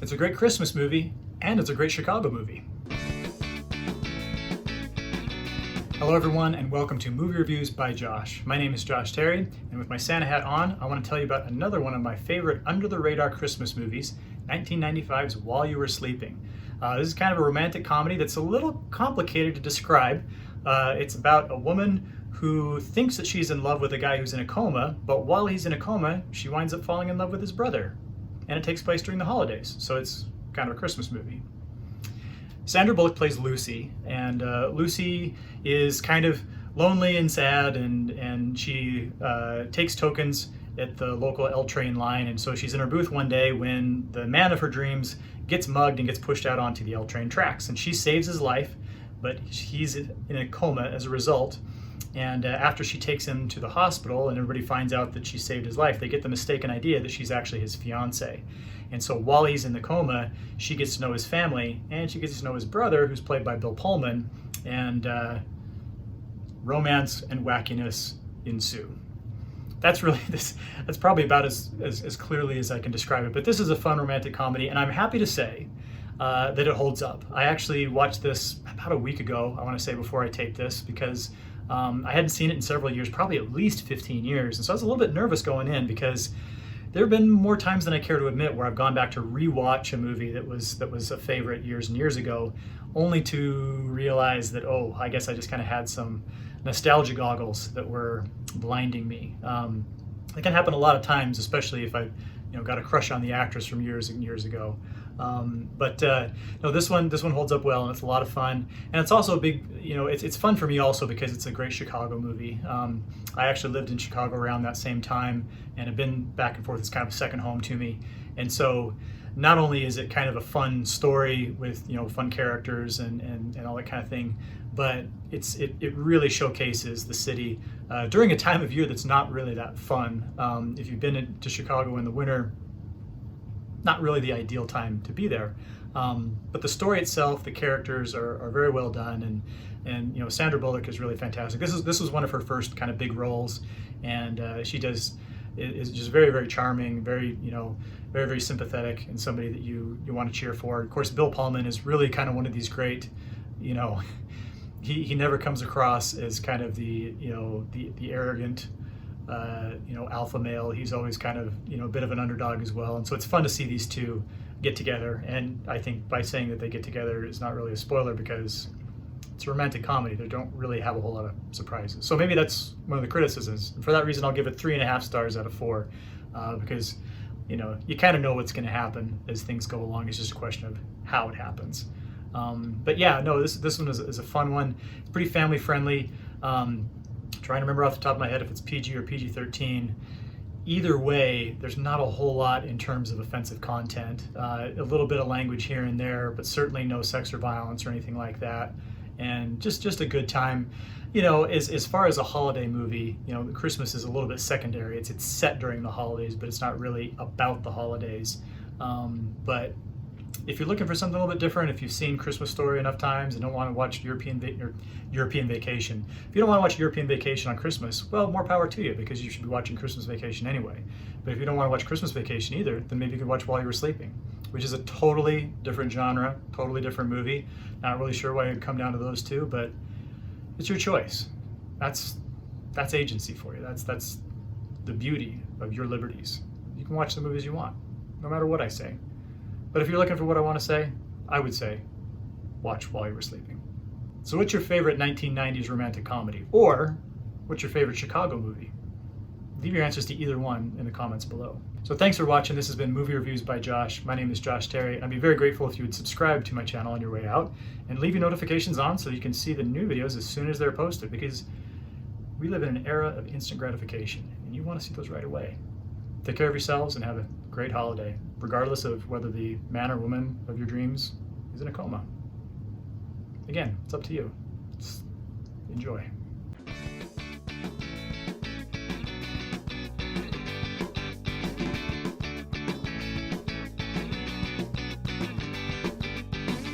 It's a great Christmas movie, and it's a great Chicago movie. Hello everyone, and welcome to Movie Reviews by Josh. My name is Josh Terry, and with my Santa hat on, I want to tell you about another one of my favorite under-the-radar Christmas movies, 1995's While You Were Sleeping. This is kind of a romantic comedy that's a little complicated to describe. It's about a woman who thinks that she's in love with a guy who's in a coma, but while he's in a coma, she winds up falling in love with his brother. And it takes place during the holidays, so it's kind of a Christmas movie. Sandra Bullock plays Lucy, and Lucy is kind of lonely and sad, and she takes tokens at the local L train line, and so she's in her booth one day when the man of her dreams gets mugged and gets pushed out onto the L train tracks, and she saves his life, but he's in a coma as a result. And after she takes him to the hospital and everybody finds out that she saved his life, they get the mistaken idea that she's actually his fiance. And so while he's in the coma, she gets to know his family, and she gets to know his brother, who's played by Pullman, and romance and wackiness ensue. That's probably about as clearly as I can describe it. But this is a fun romantic comedy, and I'm happy to say that it holds up. I actually watched this about a week ago, I want to say, before I taped this, because I hadn't seen it in several years, probably at least 15 years. And so I was a little bit nervous going in, because there have been more times than I care to admit where I've gone back to rewatch a movie that was a favorite years and years ago, only to realize that, oh, I guess I just kind of had some nostalgia goggles that were blinding me. It can happen a lot of times, especially if I got a crush on the actress from years and years ago. No, this one holds up well, and it's a lot of fun, and it's also a big, it's fun for me also because it's a great Chicago movie. I actually lived in Chicago around that same time and have been back and forth. It's kind of a second home to me, and so not only is it kind of a fun story with fun characters and all that kind of thing, but it really showcases the city during a time of year that's not really that fun. If you've been to Chicago in the winter, not really the ideal time to be there, but the story itself, the characters are very well done, and Sandra Bullock is really fantastic. This was one of her first kind of big roles, and she is just very, very charming, very very, very sympathetic, and somebody that you want to cheer for. Of course, Bill Pullman is really kind of one of these great, he never comes across as kind of the arrogant alpha male. He's always kind of a bit of an underdog as well, and so it's fun to see these two get together. And I think by saying that they get together is not really a spoiler, because it's a romantic comedy. They don't really have a whole lot of surprises, so maybe that's one of the criticisms, and for that reason I'll give it 3.5 stars out of 4, because you kind of know what's going to happen as things go along. It's just a question of how it happens. But yeah, no, this one is a fun one. It's pretty family friendly. Trying to remember off the top of my head if it's PG or PG-13. Either way, there's not a whole lot in terms of offensive content. A little bit of language here and there, but certainly no sex or violence or anything like that. And just a good time. As far as a holiday movie, Christmas is a little bit secondary. It's set during the holidays, but it's not really about the holidays. But if you're looking for something a little bit different, if you've seen Christmas Story enough times and don't want to watch European Vacation, if you don't want to watch European Vacation on Christmas, well, more power to you, because you should be watching Christmas Vacation anyway. But if you don't want to watch Christmas Vacation either, then maybe you could watch While You Were Sleeping, which is a totally different genre, totally different movie. Not really sure why you'd come down to those two, but it's your choice. That's agency for you. That's the beauty of your liberties. You can watch the movies you want, no matter what I say. But if you're looking for what I want to say, I would say, watch While You Were Sleeping. So what's your favorite 1990s romantic comedy? Or what's your favorite Chicago movie? Leave your answers to either one in the comments below. So thanks for watching. This has been Movie Reviews by Josh. My name is Josh Terry, and I'd be very grateful if you would subscribe to my channel on your way out and leave your notifications on so you can see the new videos as soon as they're posted, because we live in an era of instant gratification, and you want to see those right away. Take care of yourselves and have a great holiday, regardless of whether the man or woman of your dreams is in a coma. Again, it's up to you. Enjoy.